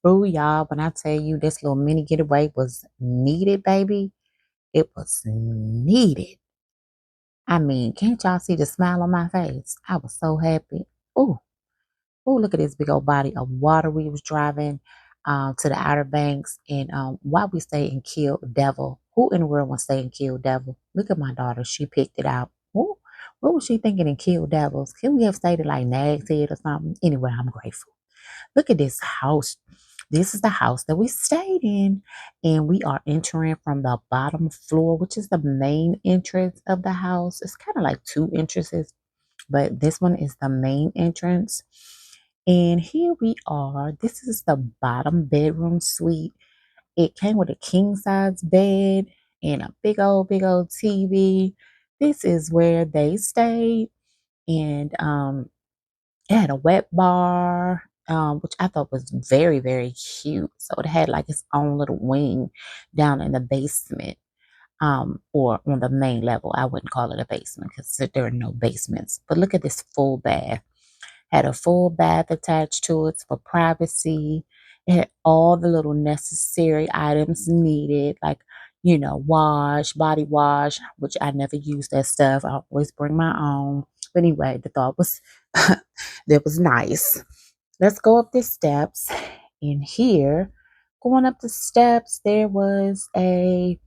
Ooh, y'all, when I tell you this little mini getaway was needed, baby, it was needed. I mean, can't y'all see the smile on my face? I was so happy. Ooh, ooh, look at this big old body of water. We was driving to the Outer Banks, and while we stay in Kill Devil, who in the world wants to stay in Kill Devil? Look at my daughter. She picked it out. Ooh, what was she thinking in Kill Devils? Can we have stayed at like Nag's Head or something? Anyway, I'm grateful. Look at this house. This is the house that we stayed in, and we are entering from the bottom floor, which is the main entrance of the house. It's kind of like two entrances, but this one is the main entrance. And here we are. This is the bottom bedroom suite. It came with a king size bed and a big old TV. This is where they stayed, and it had a wet bar, which I thought was very, very cute. So it had like its own little wing down in the basement, or on the main level. I wouldn't call it a basement because there are no basements. But look at this full bath. Had a full bath attached to it for privacy. It had all the little necessary items needed, like, wash, body wash, which I never use that stuff. I always bring my own. But anyway, the thought was that was nice. Let's go up the steps. In here, going up the steps, there was the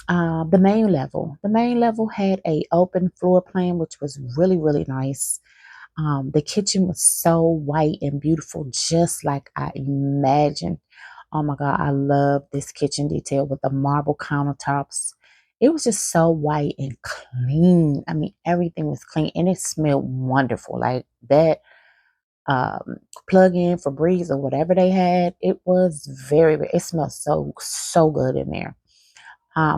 main level. The main level had a open floor plan, which was really, really nice. The kitchen was so white and beautiful, just like I imagined. Oh my God, I love this kitchen detail with the marble countertops. It was just so white and clean. I mean, everything was clean and it smelled wonderful. Like that plug in for Breeze or whatever they had, it was it smelled so good in there.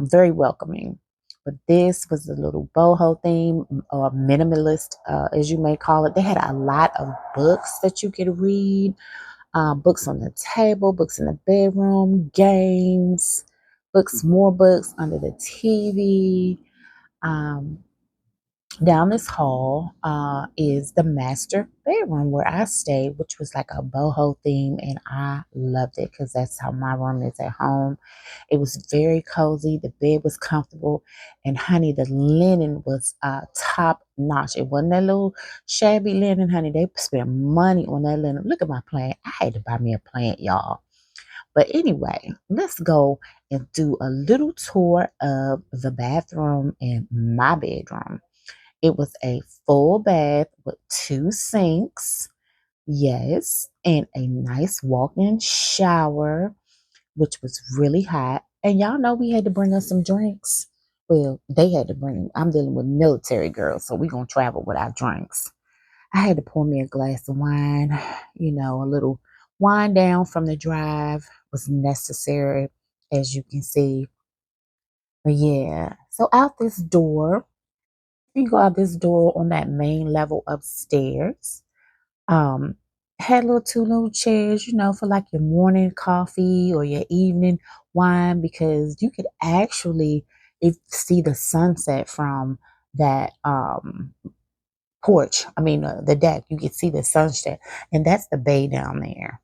Very welcoming. But this was a little boho theme or minimalist, as you may call it. They had a lot of books that you could read, books on the table, books in the bedroom, games, books, more books under the TV. Um, Down this hall is the master bedroom where I stayed, which was like a boho theme, and I loved it because that's how my room is at home. It was very cozy. The bed was comfortable, and honey, the linen was top notch. It wasn't that little shabby linen, honey. They spent money on that linen. Look at my plant. I had to buy me a plant, y'all. But anyway, let's go and do a little tour of the bathroom and my bedroom. It was a full bath with two sinks, yes, and a nice walk-in shower, which was really hot. And y'all know we had to bring us some drinks. Well, they had to bring, I'm dealing with military girls, so we're going to travel without drinks. I had to pour me a glass of wine, a little wine down from the drive was necessary, as you can see. But yeah, so out this door, you go out this door on that main level upstairs. Um, had two little chairs, for like your morning coffee or your evening wine, because you could actually see the sunset from that porch. I mean, the deck. You could see the sunset, and that's the bay down there.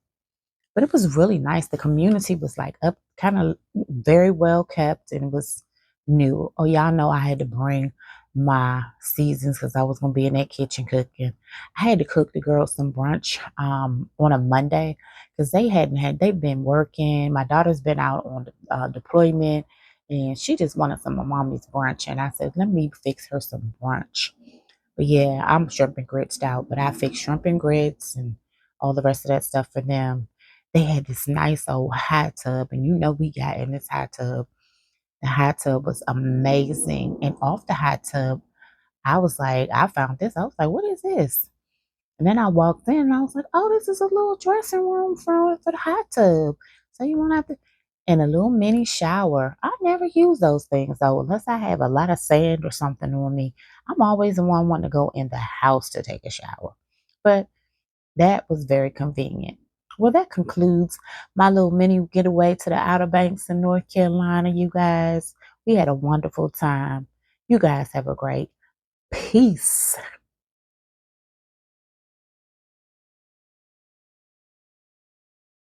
But it was really nice. The community was like up, kind of very well kept, and it was new. Oh, y'all know I had to bring my seasons because I was gonna be in that kitchen cooking. I had to cook the girls some brunch on a Monday because they've been working. My daughter's been out on deployment, and she just wanted some of mommy's brunch, and I said, let me fix her some brunch. But yeah, I'm shrimp and grits out, but I fixed shrimp and grits and all the rest of that stuff for them. They had this nice old hot tub, and we got in this hot tub. The hot tub was amazing. And off the hot tub, I was like, I found this. I was like, what is this? And then I walked in and I was like, oh, this is a little dressing room for the hot tub. So you won't have to, and a little mini shower. I never use those things though, unless I have a lot of sand or something on me. I'm always the one wanting to go in the house to take a shower. But that was very convenient. Well, that concludes my little mini getaway to the Outer Banks in North Carolina, you guys. We had a wonderful time. You guys have a great peace.